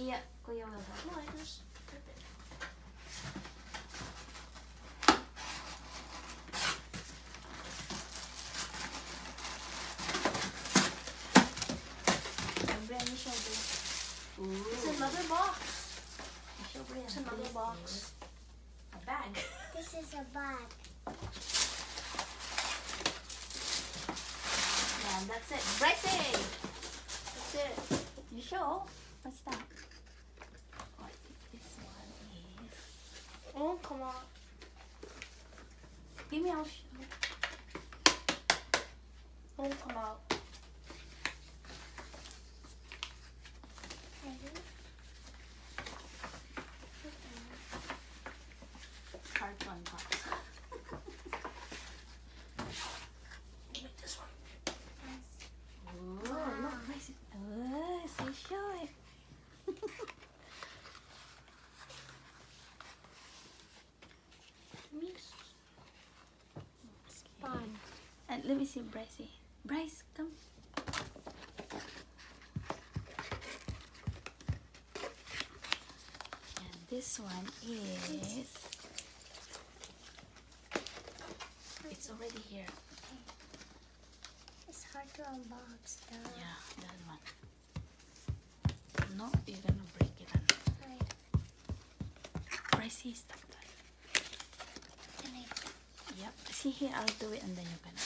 Yeah, Kuya will help. No, I just rip it. Brian, you show Brian. Ooh. It's another box. You show Brian. It's another This box. is a bag. This is a bag. Yeah, that's it. Bryce! That's it. You show? What's that? Oh, I think this one is... Oh, come on. Give me, I'll show. Won't come out. Carton box. Make this one. Ooh, look, Bryce. Oh, so short. Fun. And let me see Bryce. Bryce, come. And this one is... It's already here. It's hard to unbox though. Yeah, that one. No, you're gonna break it. Right. Bryce, stop that. Can I? Yep. See here, I'll do it and then you're gonna...